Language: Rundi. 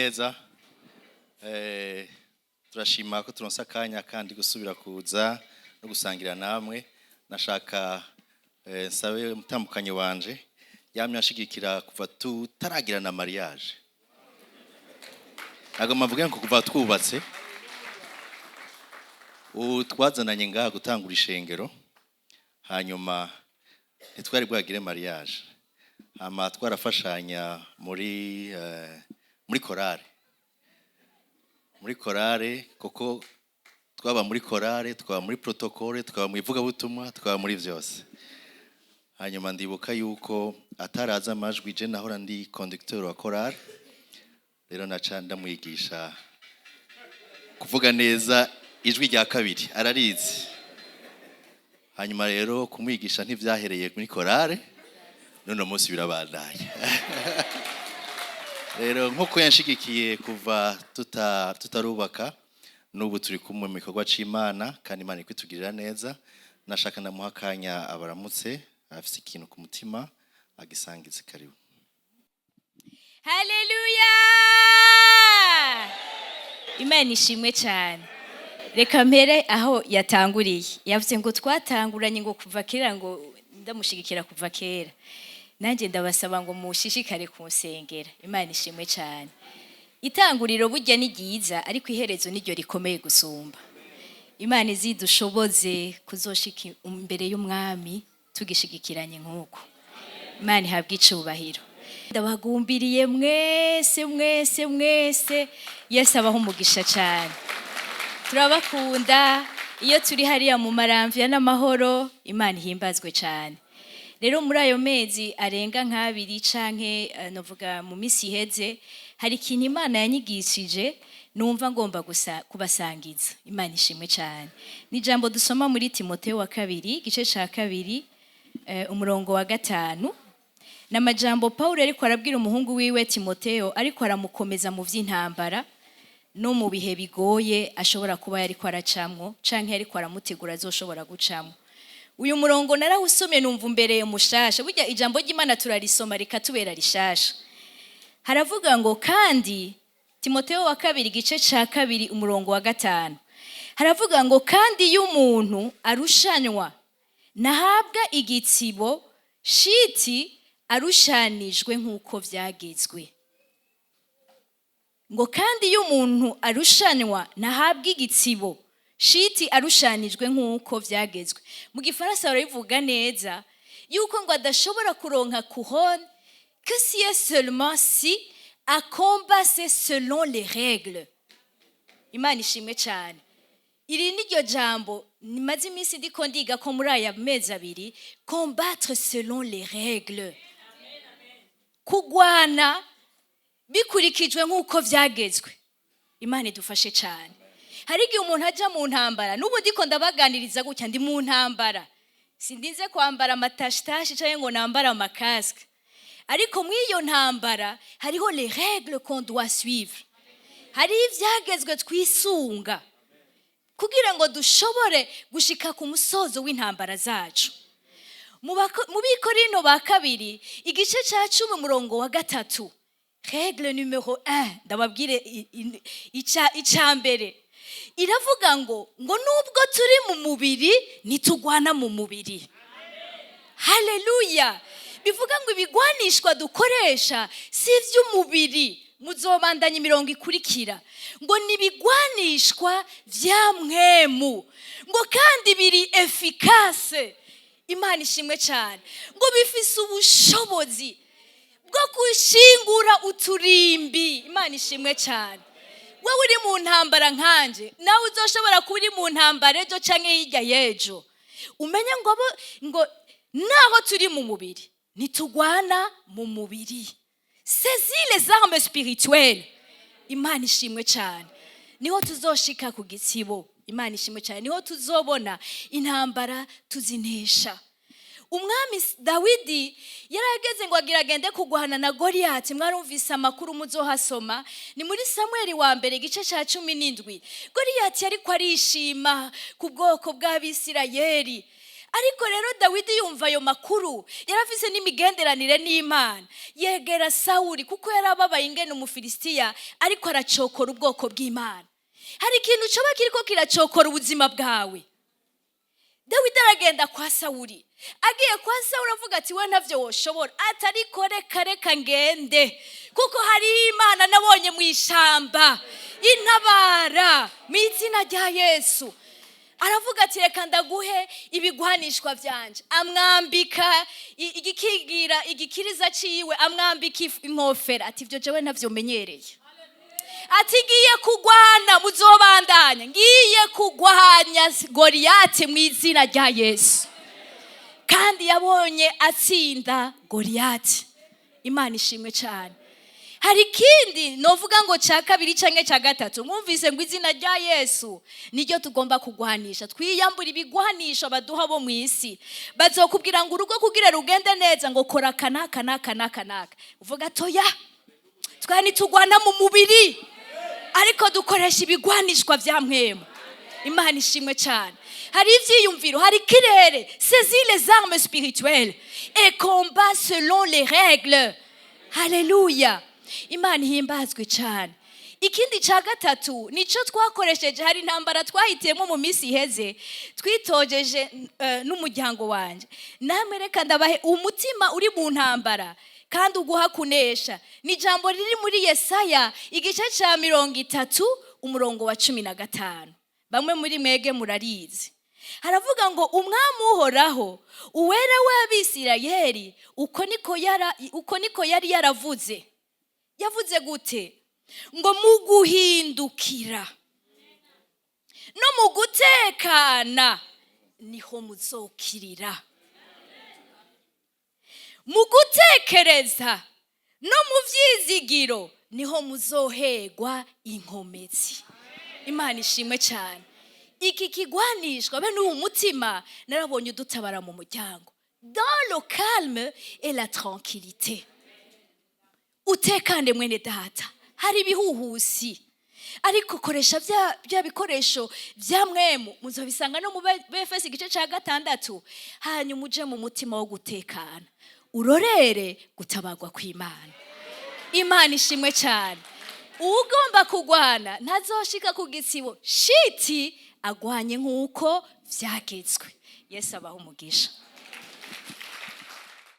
neza. Turashima ko turonsa akanya kandi gusubira kuza no gusangira namwe. Nashaka nsabe umutambukanyi wanje yamye ashigikira kuva tutaragira na mariage. Agomba mvuge ngo kuva twubatse twazananye ngaha gutangura ishengero, hanyuma ntitwari bwagire mariage. Hama twarafashanya muri korale. Muri korale kuko twaba muri korale, twaba muri protocole, twaba mu ivugabutumwa, twaba muri vyose. Hanyuma ndibuka yuko ataraza amajwi je nahora ndi conducteur wa korale. Rero naca ndamwigisha kuvuga neza ijwi rya kabiri, ararizi. Hanyuma rero kumwigisha ntivyahereye muri korale, none munsi birabandanya. Rero nkuko yanshigikiye kuva tutarubaka, n'ubu turi kumwe mu bikorwa c'Imana kandi Imana ikwitugirira neza. Nashaka namuha akanya abaramutse, afise ikintu ku mutima agisangize. Karibu. Haleluya! Imana ishimwe cyane. Reka mpere aho yatanguriye. Yavuze ngo twatanguranye ngo kuva kera, ngo ndamushigikira kuva kera. Nanjye ndabasaba ngo mushishikare kunsengera. Imana ishimwe cyane. Itanguriro burya ni ryiza, ariko iherezo niryo rikomeye gusumba. Imana izidushoboze kuzoshika imbere y'umwami tugishigikiranye nk'uko. Imana ihabwe icubahiro. Ndabagumbiriye mwese Yesu abaho umugisha cyane. Turabakunda iyo turi hariya mu maramvya n'amahoro. Imana ihimbazwe cyane. Rero muri ayo mezi arenga nk'abiri canke novuga mu misi iheze, hari ikintu Imana yanyigishije numva ngomba kubasangiza. Imana ishimwe cyane. Ni jambo dusoma muri Timoteyo wa 2 gice ca 2 umurongo wa 5. N'amajambo Paulo ariko arabwira umuhungu wiwe Timoteyo, ariko aramukomeza mu vy'intambara no mu bihe bigoye ashobora kuba yariko aracamwo canke ariko aramutegura azoshobora gucamwo. Uyu murongo narawusomye numva mbere mushasha. Burya ijambo ry'Imana turarisoma rikatubera rishasha. Haravuga ngo kandi, Timoteyo wa 2 gice ca 2 umurongo wa 5. Haravuga ngo kandi iyo umuntu arushanywa nahabwa igitsibo shiti arushanijwe nk'uko vyagezwe. Ngo kandi iyo umuntu arushanywa nahabwa igitsibo shiti arushanijwe nk'uko vyagezwe. Mu Gifaransa barabivuga neza yuko ngo adashobora kuronka couronne que si est seulement si a combattre selon les règles. Imana ishimwe cyane. Iri niryo jambo nimaze iminsi ndiko ndiga ko muri aya mezi abiri, combattre selon les règles. Kugwana bikurikijwe nk'uko vyagezwe. Imana idufashe cyane. Hari igihe umuntu aja mu ntambara, n'ubu ndiko ndabaganiriza gutya ndi mu ntambara. Sindinze kwambara amatashitashi cyangwa ngo nambara amakaske. Ariko muri iyo ntambara hariho les règles qu'on doit suivre. Hari ivyagezwe twisunga kugira ngo dushobore gushika ku musozo w'intambara zacu. Mu Bikorino ba 2 igice ca 10 umurongo wa 3. Règle numéro 1, ndababwire ica mbere. Iravuga ngo nubwo turi mu mubiri nitugwana mu mubiri. Haleluya! Bivuga ngo ibigwanishwa dukoresha si ivy'umubiri. Muzobandanya imirongo ikurikira. Ngo nibigwanishwa vya mwemu. Ngo kandi biri efficace. Imana ishimwe cyane. Ngo bifise ubushobozi bwo kushingura uturimbi. Imana ishimwe cyane. Wewe uri mu ntambara nkanje, nawe uzoshobora kuri mu ntambara ejo canke hirya yejo. Umenya ngo naho turi mu mubiri nitugwana mu mubiri. Saisis les armes spirituelles. Imana ishimwe cyane. Niho tuzoshika ku gitsibo. Imana ishimwe cyane. Niho tuzobona intambara tuzinesha. Umwami Dawidi yarageze ngo agiragende kugwana na Goliath. Mwarumvise amakuru muzohasoma. Ni muri Samuel wa mbere gice ca 17. Goliath yariko arishima ku bwoko bw'Abisirayeli. ariko rero Dawidi yumva ayo makuru yarafise n'imigenderanire n'Imana, yegera Sawuli kuko yarababaye ingene umufilisitiya ariko aracokora ubwoko bw'Imana. Hari ikintu coba kiriko kiracokora ubuzima bwawe. Dawidi aragenda kwa Sawuli, agiye kwa Sawuli avuga ati we ntavyo woshobora, atariko reka ngende kuko hari Imana nabonye mu ishamba intabara mu izina rya Yesu. Aravuga ati reka ndaguhe ibigwanishwa vyanje, amwambika igikigira igikiriza ciwe, amwambika inkofera, ati ivyo jewe ntavyo menyereye. Ati ngiye kugwana muzobandanya, ngiye kugwanya Goliyati mu izina rya Yesu. Kandi yabonye atsinda Goliyati. Imana ishimwe cyane. Hari kindi novuga ngo ca kabiri canke ca gatatu, mwumvise ngo izina rya Yesu niryo tugomba kugwanisha. Twiyambura ibigwanisho baduha bo mu isi, bazokubwira ngo urugo kugira rugende neza ngo kora kanaka. Uvuga toya, twani tugwana mu mubiri, ariko dukoresha ibigwanishwa vya mpwemu. Imana ishimwe cyane. Hari ivyiyumviro, hari kirere, saisis les armes spirituelles et combat selon les règles. Haleluya. Imana himbazwe cyane. Ikindi ca gatatu nico twakoresheje, hari intambara twahitiyemo mu misi iheze, twitojeje n'umuryango wanje. Namwe reka ndabahe umutima uri mu ntambara kandi uguha kunesha. Ni jambo riri muri Yesaya igice ca 30 umurongo wa 15. Bamwe muri mwege murarizi. Haravuga ngo umwami uhoraho, uwera w'Abisirayeli, uko niko yari yaravuze. Yavuze gute? Ngo muguhindukira no mugutekana niho muzokirira. Mugutekereza no mu vyizigiro niho muzohegwa inkomezi. Imana ishimwe cyane. Iki kigwanishwa bene umutima narabonye udutabara mu muryango. Dans le calme et la tranquillité. Utekane mwene data. Hari ibihuhusi, ariko koresha bya bikoresho vya mwemu, muzobisanga no mu Befesi igice ca 6. Hanyuma uje mu mutima wo gutekana, urorere gutabagwa kw'Imana. Imana ishimwe cyane. Ugomba kugwana ntazoshika ku gitsibo shiti agwanye nkuko vyagezwe. Yesu abaho umugisha.